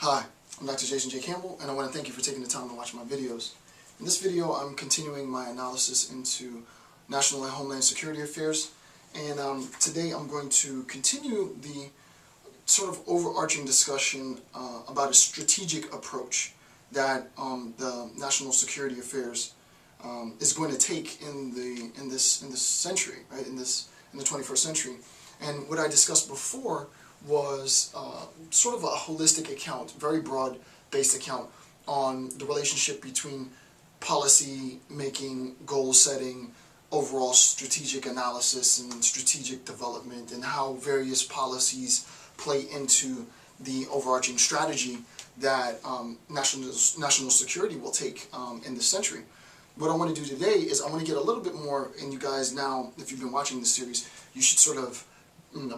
Hi, I'm Dr. Jason J. Campbell, and I want to thank you for taking the time to watch my videos. In this video, I'm continuing my analysis into national and homeland security affairs, and today I'm going to continue the sort of overarching discussion about a strategic approach that the national security affairs is going to take in this century, right? In the 21st century. And what I discussed before was sort of a holistic account, very broad-based account on the relationship between policy making, goal setting, overall strategic analysis and strategic development, and how various policies play into the overarching strategy that national security will take in this century. What I want to do today is I want to get a little bit more, and you guys now, if you've been watching this series, you should sort of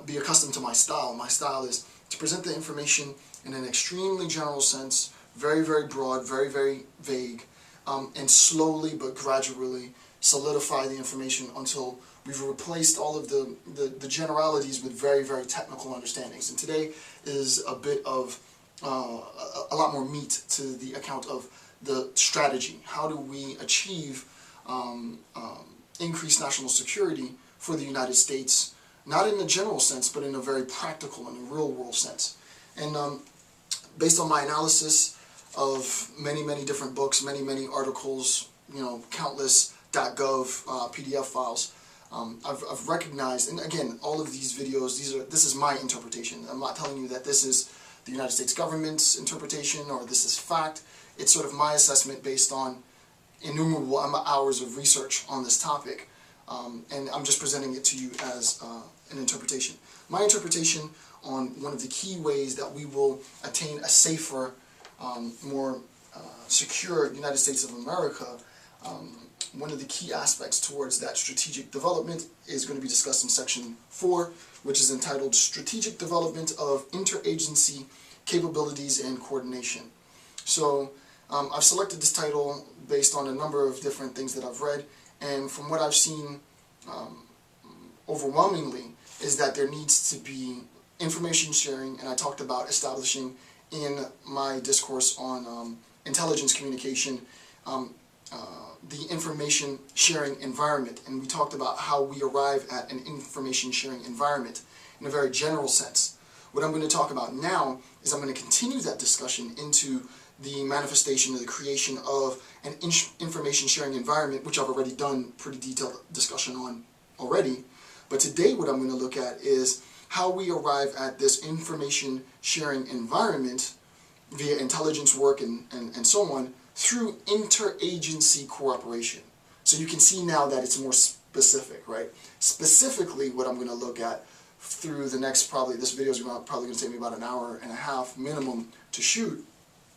be accustomed to my style. My style is to present the information in an extremely general sense, very, very broad, very, very vague, and slowly but gradually solidify the information until we've replaced all of the generalities with very, very technical understandings. And today is a bit of a lot more meat to the account of the strategy. How do we achieve increased national security for the United States, not in the general sense, but in a very practical and a real-world sense. And based on my analysis of many, many different books, many, many articles, countless .gov PDF files, I've recognized, and again, all of these videos, this is my interpretation. I'm not telling you that this is the United States government's interpretation or this is fact. It's sort of my assessment based on innumerable hours of research on this topic. And I'm just presenting it to you as an interpretation. My interpretation on one of the key ways that we will attain a safer, more secure United States of America, one of the key aspects towards that strategic development is going to be discussed in section 4, which is entitled Strategic Development of Interagency Capabilities and Coordination. So I've selected this title based on a number of different things that I've read, and from what I've seen overwhelmingly is that there needs to be information sharing, and I talked about establishing in my discourse on intelligence communication the information sharing environment, and we talked about how we arrive at an information sharing environment in a very general sense. What I'm going to talk about now is I'm going to continue that discussion into the manifestation of the creation of an information sharing environment, which I've already done pretty detailed discussion on already. But today what I'm going to look at is how we arrive at this information sharing environment via intelligence work and so on through interagency cooperation. So you can see now that it's more specific, right? Specifically what I'm going to look at through the next, this video is probably going to take me about an hour and a half minimum to shoot.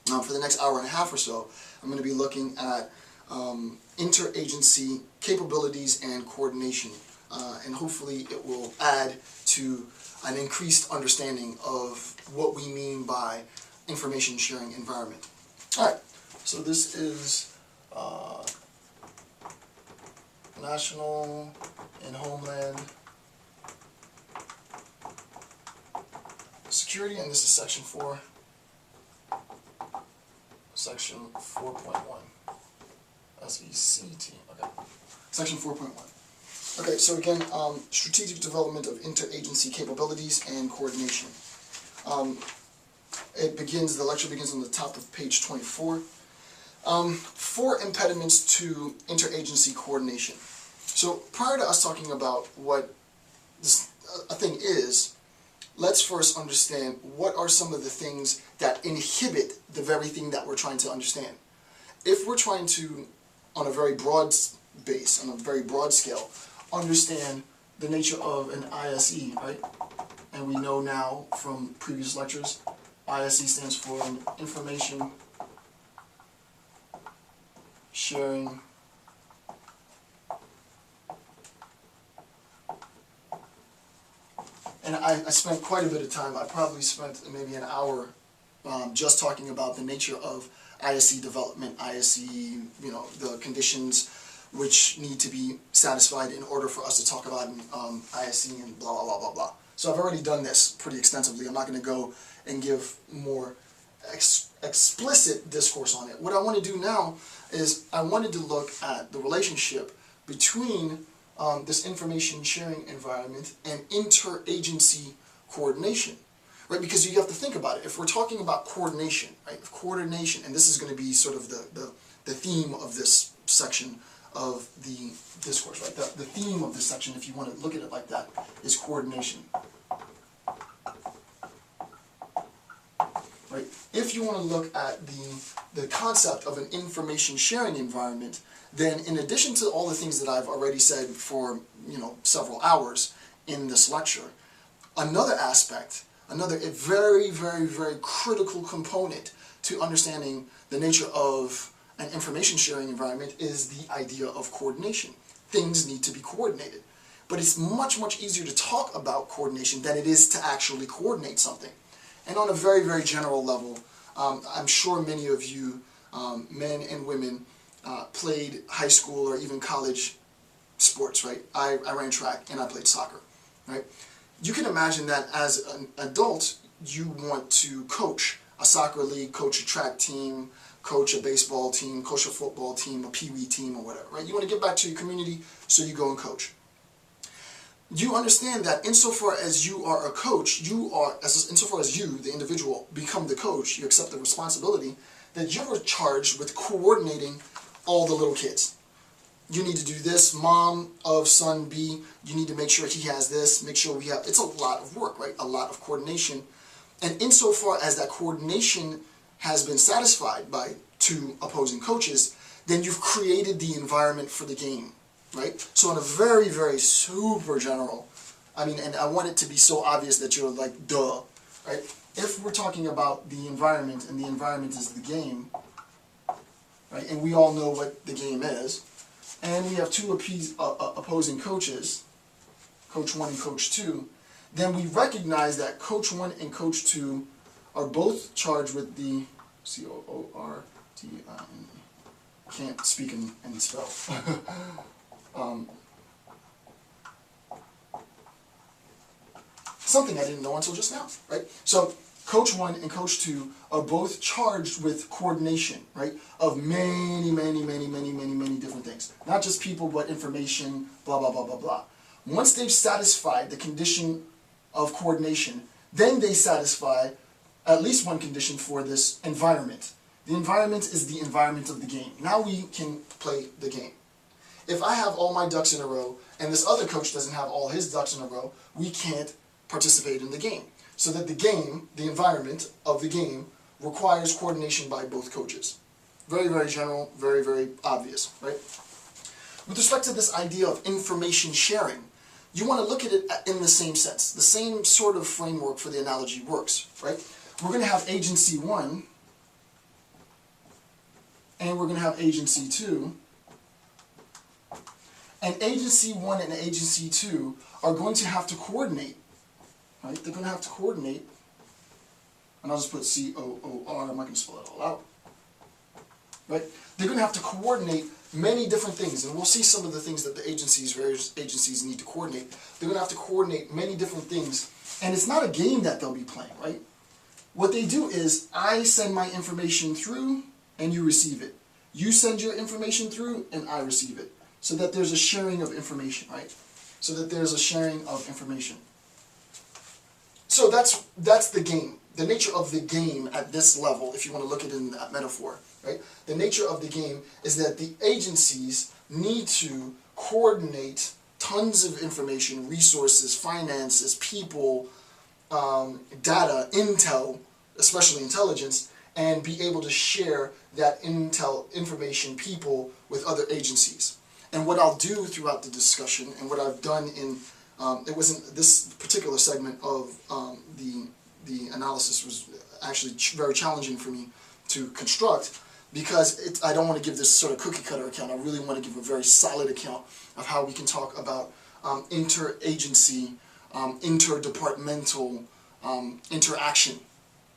For the next hour and a half or so, I'm going to be looking at interagency capabilities and coordination, and hopefully it will add to an increased understanding of what we mean by information sharing environment. Alright, so this is national and homeland security, and this is section 4. Section 4.1. S-E-C-T. Okay. Section 4.1. Okay, so again, strategic development of interagency capabilities and coordination. The lecture begins on the top of page 24. 4 impediments to interagency coordination. So prior to us talking about what a thing is, let's first understand what are some of the things that inhibit the very thing that we're trying to understand. If we're trying to, on a very broad base, on a very broad scale, understand the nature of an ISE, right? And we know now from previous lectures, ISE stands for Information Sharing And I spent quite a bit of time. I probably spent maybe an hour just talking about the nature of ISE development, ISE, the conditions which need to be satisfied in order for us to talk about ISE and blah, blah, blah, blah, blah. So I've already done this pretty extensively. I'm not going to go and give more explicit discourse on it. What I want to do now is I wanted to look at the relationship between this information sharing environment and interagency coordination, right? Because you have to think about it. If we're talking about coordination, right? Coordination, and this is going to be sort of the theme of this section of the discourse, right? The theme of this section, if you want to look at it like that, is coordination. Right? If you want to look at the concept of an information sharing environment, then in addition to all the things that I've already said for several hours in this lecture, another aspect, another very, very, very critical component to understanding the nature of an information sharing environment is the idea of coordination. Things need to be coordinated. But it's much, much easier to talk about coordination than it is to actually coordinate something. And on a very, very general level, I'm sure many of you, men and women, played high school or even college sports, right? I ran track and I played soccer, right? You can imagine that as an adult, you want to coach a soccer league, coach a track team, coach a baseball team, coach a football team, a peewee team, or whatever, right? You want to give back to your community, so you go and coach. You understand that insofar as you are a coach, insofar as you, the individual, become the coach, you accept the responsibility that you're charged with coordinating all the little kids. You need to do this, mom of son B, you need to make sure he has this, make sure we have, it's a lot of work, right? A lot of coordination. And insofar as that coordination has been satisfied by two opposing coaches, then you've created the environment for the game. Right? So in a very, very super general, and I want it to be so obvious that you're like, duh, right? If we're talking about the environment, and the environment is the game, right? And we all know what the game is, and we have two opposing coaches, Coach 1 and Coach 2, then we recognize that Coach 1 and Coach 2 are both charged with the coordination. Can't speak and spell. Something I didn't know until just now, right? So Coach 1 and Coach 2 are both charged with coordination, right? Of many, many, many, many, many, many different things. Not just people, but information, blah, blah, blah, blah, blah. Once they've satisfied the condition of coordination, then they satisfy at least one condition for this environment. The environment is the environment of the game. Now we can play the game. If I have all my ducks in a row, and this other coach doesn't have all his ducks in a row, we can't participate in the game. So that the game, the environment of the game, requires coordination by both coaches. Very, very general, very, very obvious, right? With respect to this idea of information sharing, you want to look at it in the same sense. The same sort of framework for the analogy works, right? We're going to have agency 1, and we're going to have agency 2. And agency 1 and agency 2 are going to have to coordinate, right? They're going to have to coordinate, and I'll just put C-O-O-R, I'm not going to spell it all out, right? They're going to have to coordinate many different things, and we'll see some of the things that the various agencies need to coordinate. They're going to have to coordinate many different things, and it's not a game that they'll be playing, right? What they do is, I send my information through, and you receive it. You send your information through, and I receive it. So that there's a sharing of information, right? So that there's a sharing of information. So that's the game. The nature of the game at this level, if you want to look at it in that metaphor, right? The nature of the game is that the agencies need to coordinate tons of information, resources, finances, people, data, intel, especially intelligence, and be able to share that intel, information, people with other agencies. And what I'll do throughout the discussion, and what I've done in, it wasn't this particular segment of the analysis was actually very challenging for me to construct, because I don't want to give this sort of cookie cutter account. I really want to give a very solid account of how we can talk about interagency, interdepartmental interaction,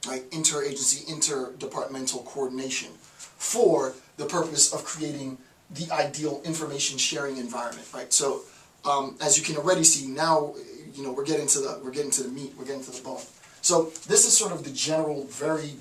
right? Interagency, interdepartmental coordination for the purpose of creating the ideal information sharing environment, right? So as you can already see now, we're getting to the meat, we're getting to the bone. So this is sort of the general, very